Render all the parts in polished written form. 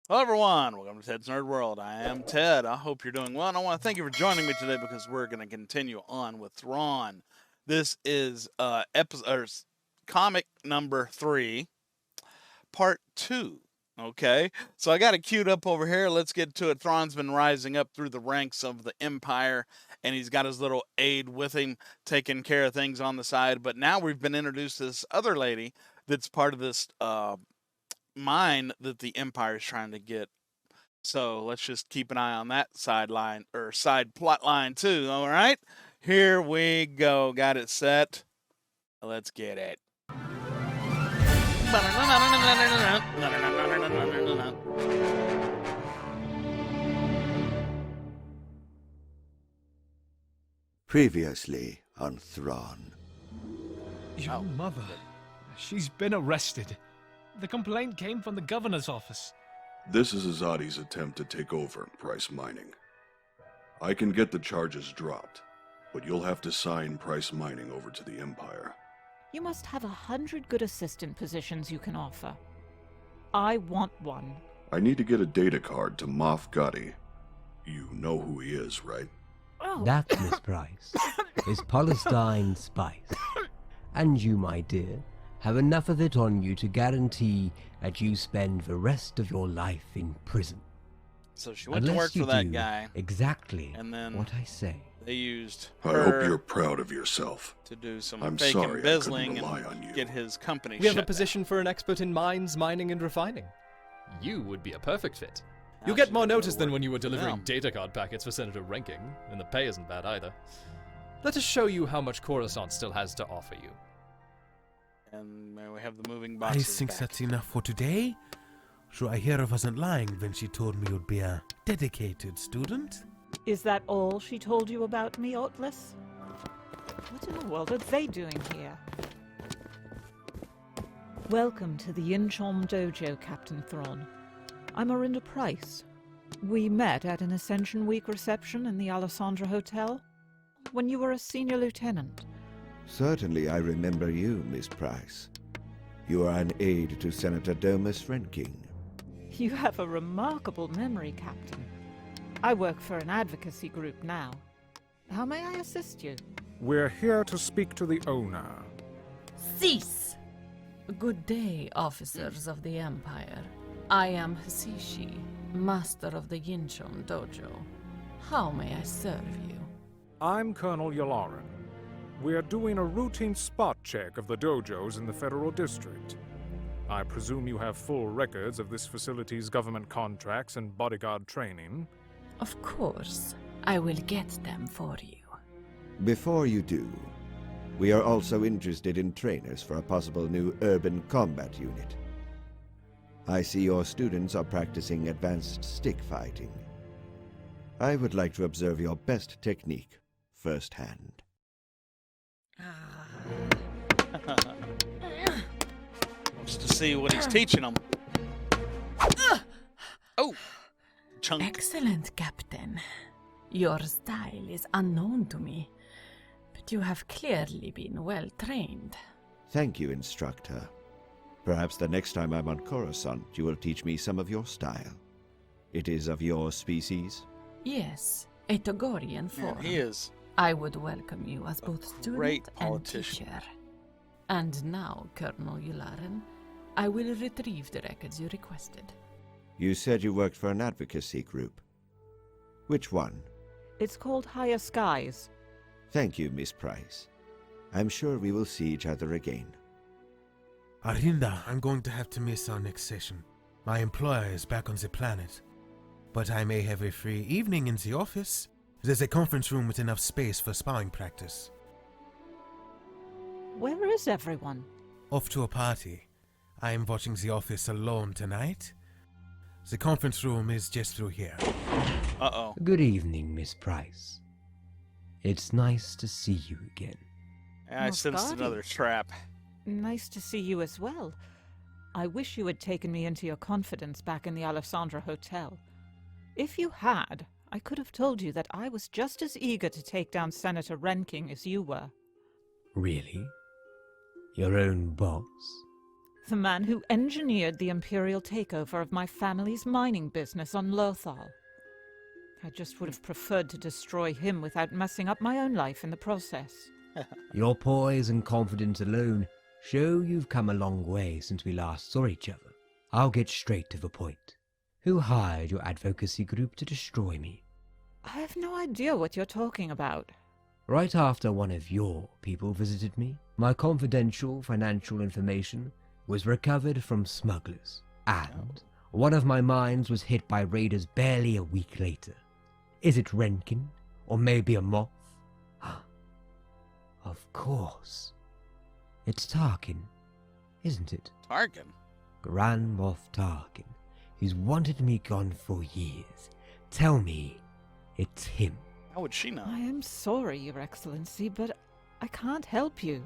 Hello everyone, welcome to Ted's Nerd World. I am Ted. I hope you're doing well, and I want to thank you for joining me today because we're going to continue on with Thrawn. This is comic number 3, part 2. Okay, so I got it queued up over here. Let's get to it. Thrawn's been rising up through the ranks of the Empire, and he's got his little aide with him taking care of things on the side. But now we've been introduced to this other lady that's part of this mine that the Empire is trying to get. So let's just keep an eye on that side plot line too. All right, here we go. Got it set. Let's get it. Previously on Thrawn. Your mother. She's been arrested. The complaint came from the governor's office. This is Azadi's attempt to take over Price Mining. I can get the charges dropped, but you'll have to sign Price Mining over to the Empire. You must have 100 good assistant positions you can offer. I want one. I need to get a data card to Moff Gotti. You know who he is, right? Oh. That, Miss Price, is Polystine Spice. And you, my dear, have enough of it on you to guarantee that you spend the rest of your life in prison. So she went to work for that guy. Exactly. And then what I say. They used I hope you're proud of yourself. To do some I'm fake sorry embezzling I couldn't rely on you. and get his company We have a shut position for an expert in mines, mining, and refining. You would be a perfect fit. down. You'll get Actually, more go to notice than work when you were for delivering them. data card packets for Senator Ranking, and the pay isn't bad either. Let us show you how much Coruscant still has to offer you. And may we have the moving I boxes think back. that's enough for today. So I hear I wasn't lying when she told me you'd be a dedicated student. Is that all she told you about me, Otless? What in the world are they doing here? Welcome to the Inchom Dojo, Captain Thrawn. I'm Orinda Price. We met at an Ascension Week reception in the Alessandra Hotel when you were a senior lieutenant. Certainly I remember you, Miss Price. You are an aide to Senator Domus Renking. You have a remarkable memory, Captain. I work for an advocacy group now. How may I assist you? We're here to speak to the owner. Cease! Good day, officers of the Empire. I am Hasishi, master of the Yinchon Dojo. How may I serve you? I'm Colonel Yularen. We're doing a routine spot check of the dojos in the Federal District. I presume you have full records of this facility's government contracts and bodyguard training. Of course. I will get them for you. Before you do, we are also interested in trainers for a possible new urban combat unit. I see your students are practicing advanced stick fighting. I would like to observe your best technique firsthand. Just to see what he's teaching them. Oh, chunk. Excellent, Captain. Your style is unknown to me, but you have clearly been well trained. Thank you, instructor. Perhaps the next time I'm on Coruscant, you will teach me some of your style. It is of your species? Yes, a Togorian Man, form. he is. I would welcome you as both great student and politician. teacher. And now, Colonel Yularen, I will retrieve the records you requested. You said you worked for an advocacy group. Which one? It's called Higher Skies. Thank you, Miss Price. I'm sure we will see each other again. Arinda, I'm going to have to miss our next session. My employer is back on the planet. But I may have a free evening in the office. There's a conference room with enough space for sparring practice. Where is everyone? Off to a party. I am watching the office alone tonight. The conference room is just through here. Uh-oh. Good evening, Miss Price. It's nice to see you again. I sensed Muscati. another trap. Nice to see you as well. I wish you had taken me into your confidence back in the Alessandra Hotel. If you had, I could have told you that I was just as eager to take down Senator Renking as you were. Really? Your own boss? The man who engineered the Imperial takeover of my family's mining business on Lothal. I just would have preferred to destroy him without messing up my own life in the process. Your poise and confidence alone show you've come a long way since we last saw each other. I'll get straight to the point. Who hired your advocacy group to destroy me? I have no idea what you're talking about. Right after one of your people visited me, my confidential financial information was recovered from smugglers, and one of my mines was hit by raiders barely a week later. Is it Renkin? Or maybe a moth? Of course. It's Tarkin, isn't it? Tarkin? Grand Moff Tarkin. He's wanted me gone for years. Tell me, it's him. How would she know? I am sorry, Your Excellency, but I can't help you.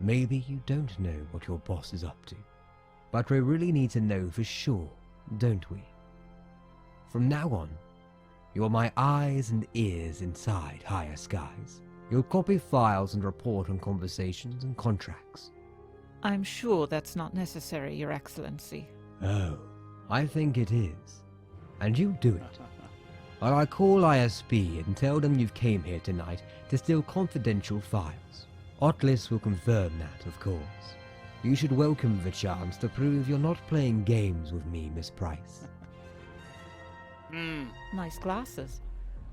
Maybe you don't know what your boss is up to. But we really need to know for sure, don't we? From now on, you're my eyes and ears inside Higher Skies. You'll copy files and report on conversations and contracts. I'm sure that's not necessary, Your Excellency. Oh, I think it is. And you do it. While I call ISB and tell them you've came here tonight to steal confidential files. Otlis will confirm that, of course. You should welcome the chance to prove you're not playing games with me, Miss Price. Nice glasses.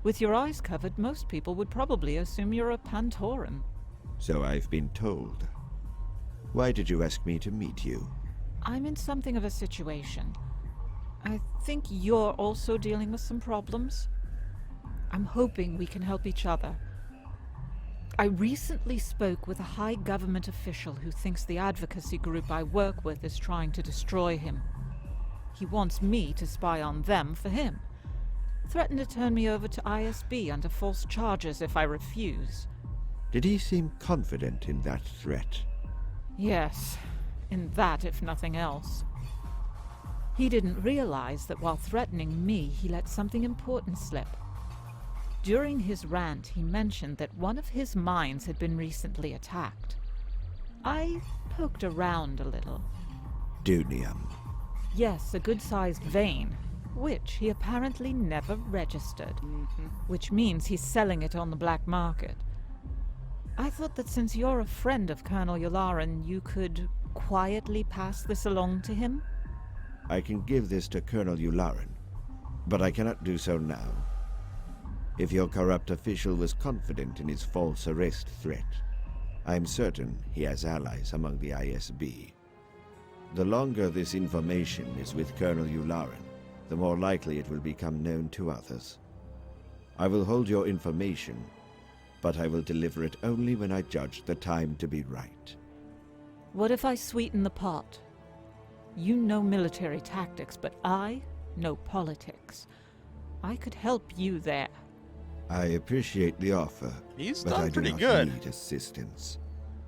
With your eyes covered, most people would probably assume you're a Pantoran. So I've been told. Why did you ask me to meet you? I'm in something of a situation. I think you're also dealing with some problems. I'm hoping we can help each other. I recently spoke with a high government official who thinks the advocacy group I work with is trying to destroy him. He wants me to spy on them for him. Threatened to turn me over to ISB under false charges if I refuse. Did he seem confident in that threat? Yes, in that if nothing else. He didn't realize that while threatening me, he let something important slip. During his rant, he mentioned that one of his mines had been recently attacked. I poked around a little. Dunium. Yes, a good-sized vein, which he apparently never registered, which means he's selling it on the black market. I thought that since you're a friend of Colonel Yularen, you could quietly pass this along to him? I can give this to Colonel Yularen, but I cannot do so now. If your corrupt official was confident in his false arrest threat, I'm certain he has allies among the ISB. The longer this information is with Colonel Yularen, the more likely it will become known to others. I will hold your information, but I will deliver it only when I judge the time to be right. What if I sweeten the pot? You know military tactics, but I know politics. I could help you there. I appreciate the offer, He's but done I do pretty not good. need assistance.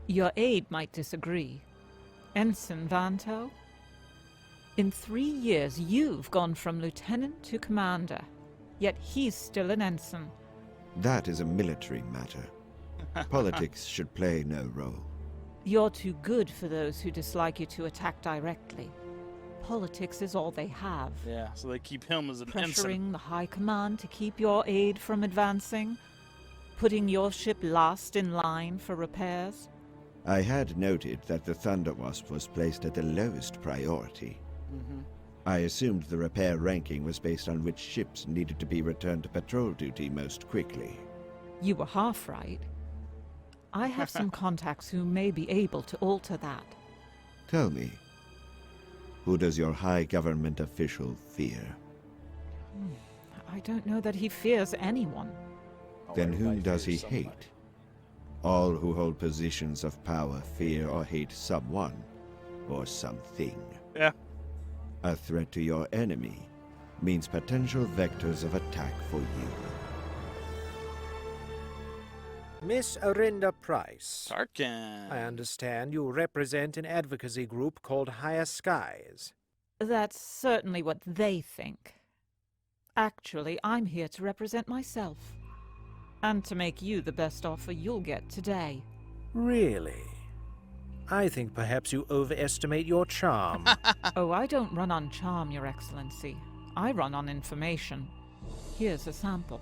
Your aide might disagree. Ensign Vanto? In 3 years, you've gone from lieutenant to commander, yet he's still an ensign. That is a military matter. Politics should play no role. You're too good for those who dislike you to attack directly. Politics is all they have. Yeah, so they keep him as an ensign. Pressuring the High Command to keep your aide from advancing? Putting your ship last in line for repairs? I had noted that the Thunder Wasp was placed at the lowest priority. I assumed the repair ranking was based on which ships needed to be returned to patrol duty most quickly. You were half right. I have some contacts who may be able to alter that. Tell me, who does your high government official fear? I don't know that he fears anyone. Then whom does he hate? All who hold positions of power fear or hate someone or something. Yeah. A threat to your enemy means potential vectors of attack for you. Miss Arinda Price. Tarkin. I understand you represent an advocacy group called Higher Skies. That's certainly what they think. Actually, I'm here to represent myself. And to make you the best offer you'll get today. Really? I think perhaps you overestimate your charm. Oh, I don't run on charm, Your Excellency. I run on information. Here's a sample.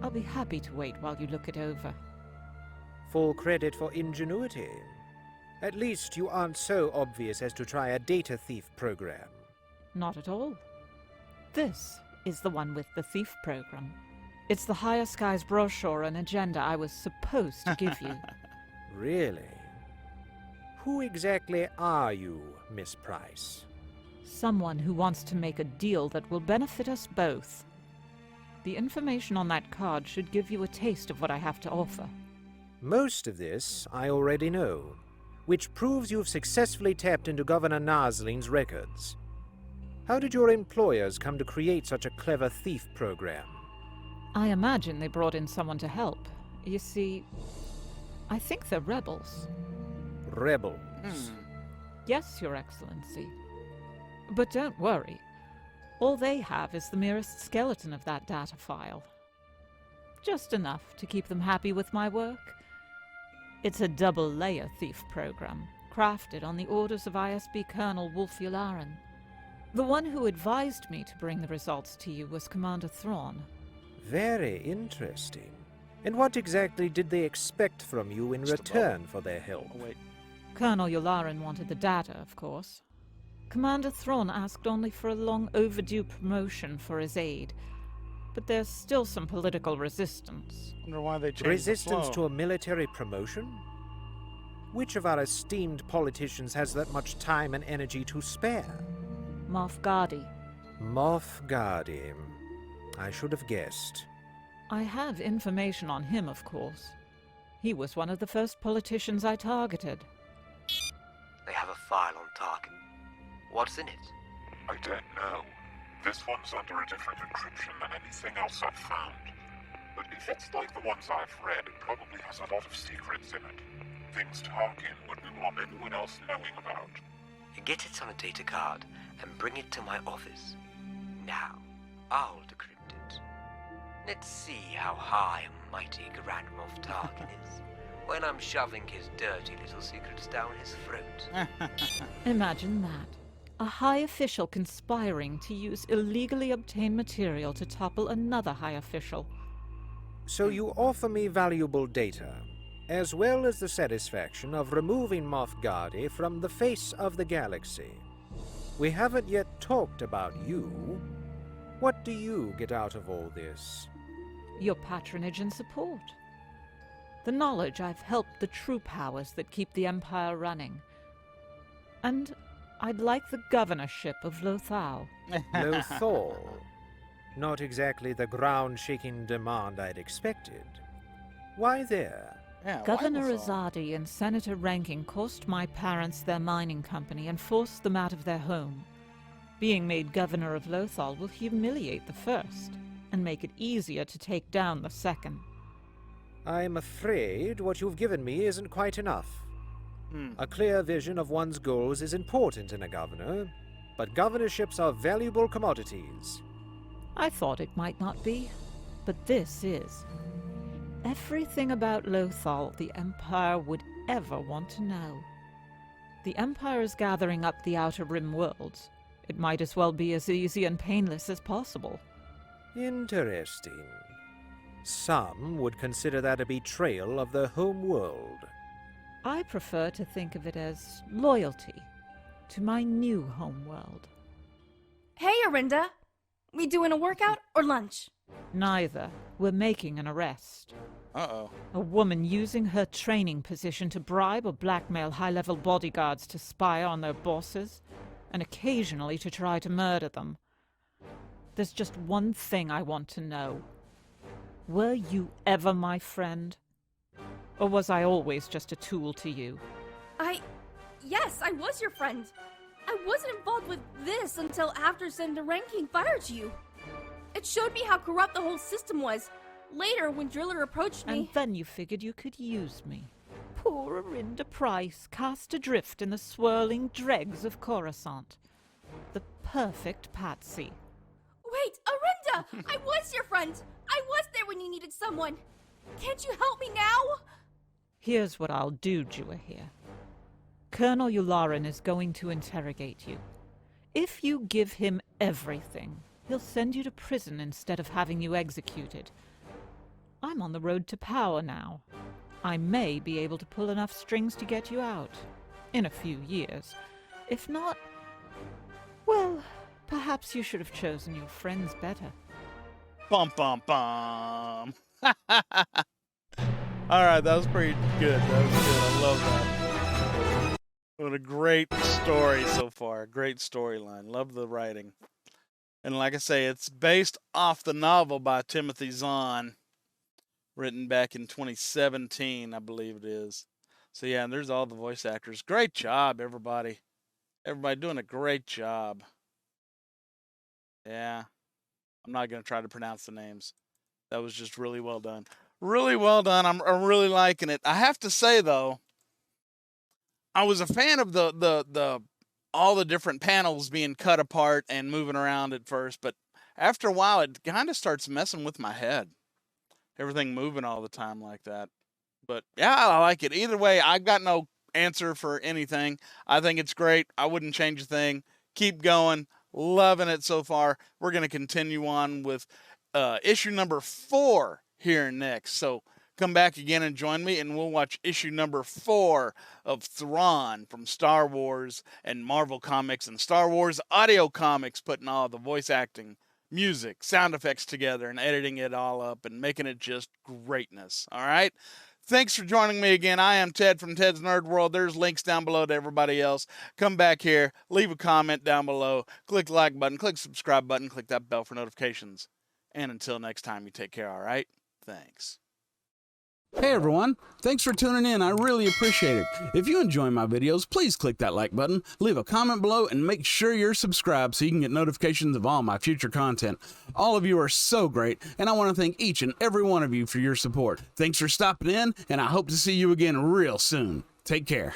I'll be happy to wait while you look it over. Full credit for ingenuity. At least you aren't so obvious as to try a data thief program. Not at all. This is the one with the thief program. It's the Higher Skies brochure and agenda I was supposed to give you. Really? Who exactly are you, Miss Price? Someone who wants to make a deal that will benefit us both. The information on that card should give you a taste of what I have to offer. Most of this I already know, which proves you've successfully tapped into Governor Nosling's records. How did your employers come to create such a clever thief program? I imagine they brought in someone to help. You see, I think they're rebels. Rebels? Yes, Your Excellency. But don't worry. All they have is the merest skeleton of that data file. Just enough to keep them happy with my work. It's a double-layer thief program, crafted on the orders of ISB Colonel Wolf Yularen. The one who advised me to bring the results to you was Commander Thrawn. Very interesting. And what exactly did they expect from you in return for their help? Oh, wait. Colonel Yularen wanted the data, of course. Commander Thrawn asked only for a long-overdue promotion for his aide, but there's still some political resistance. Wonder why they changed Resistance the to flow. a military promotion? Which of our esteemed politicians has that much time and energy to spare? Moff Gideon. Moff Gideon. I should have guessed. I have information on him, of course. He was one of the first politicians I targeted. They have a file on Tarkin. What's in it? I don't know. This one's under a different encryption than anything else I've found. But if it's like the ones I've read, it probably has a lot of secrets in it. Things Tarkin wouldn't want anyone else knowing about. Get it on a data card and bring it to my office. Now, I'll decrypt it. Let's see how high and mighty Grand Admiral Thrawn is when I'm shoving his dirty little secrets down his throat. Imagine that. A high official conspiring to use illegally obtained material to topple another high official. So you offer me valuable data, as well as the satisfaction of removing Moff Gideon from the face of the galaxy. We haven't yet talked about you. What do you get out of all this? Your patronage and support. The knowledge I've helped the true powers that keep the Empire running. And I'd like the governorship of Lothal. Lothal? Not exactly the ground-shaking demand I'd expected. Why there? Yeah, Governor why Lothal? Azadi and Senator Rankin cost my parents their mining company and forced them out of their home. Being made governor of Lothal will humiliate the first, and make it easier to take down the second. I'm afraid what you've given me isn't quite enough. A clear vision of one's goals is important in a governor, but governorships are valuable commodities. I thought it might not be, but this is. Everything about Lothal the Empire would ever want to know. The Empire is gathering up the Outer Rim worlds. It might as well be as easy and painless as possible. Interesting. Some would consider that a betrayal of the home world. I prefer to think of it as loyalty to my new homeworld. Hey, Arinda! We doing a workout or lunch? Neither. We're making an arrest. Uh-oh. A woman using her training position to bribe or blackmail high-level bodyguards to spy on their bosses, and occasionally to try to murder them. There's just one thing I want to know. Were you ever my friend? Or was I always just a tool to you? Yes, I was your friend. I wasn't involved with this until after Senator Rankin fired you. It showed me how corrupt the whole system was. Later, when Driller approached me... And then you figured you could use me. Poor Arinda Price, cast adrift in the swirling dregs of Coruscant. The perfect patsy. Wait, Arinda! I was your friend! I was there when you needed someone! Can't you help me now? Here's what I'll do, Jewahir. Colonel Yularen is going to interrogate you. If you give him everything, he'll send you to prison instead of having you executed. I'm on the road to power now. I may be able to pull enough strings to get you out. In a few years. If not, well, perhaps you should have chosen your friends better. Bum, bum, bum. All right, that was pretty good. That was good. I love that. What a great story so far. Great storyline. Love the writing. And like I say, it's based off the novel by Timothy Zahn, written back in 2017, I believe it is. So yeah, and there's all the voice actors. Great job, everybody. Everybody doing a great job. Yeah. I'm not going to try to pronounce the names. That was just really well done. Really well done. I'm really liking it. I have to say, though, I was a fan of the all the different panels being cut apart and moving around at first, but after a while, it kind of starts messing with my head. Everything moving all the time like that. But yeah, I like it. Either way, I've got no answer for anything. I think it's great. I wouldn't change a thing. Keep going. Loving it so far. We're going to continue on with issue number 4 here next. So come back again and join me, and we'll watch issue number 4 of Thrawn from Star Wars and Marvel Comics and Star Wars Audio Comics, putting all the voice acting, music, sound effects together and editing it all up and making it just greatness. All right? Thanks for joining me again. I am Ted from Ted's Nerd World. There's links down below to everybody else. Come back here, leave a comment down below, click the like button, click the subscribe button, click that bell for notifications. And until next time, you take care, all right? Thanks. Hey everyone, thanks for tuning in. I really appreciate it. If you enjoy my videos, please click that like button, leave a comment below, and make sure you're subscribed so you can get notifications of all my future content. All of you are so great, and I want to thank each and every one of you for your support. Thanks for stopping in, and I hope to see you again real soon. Take care.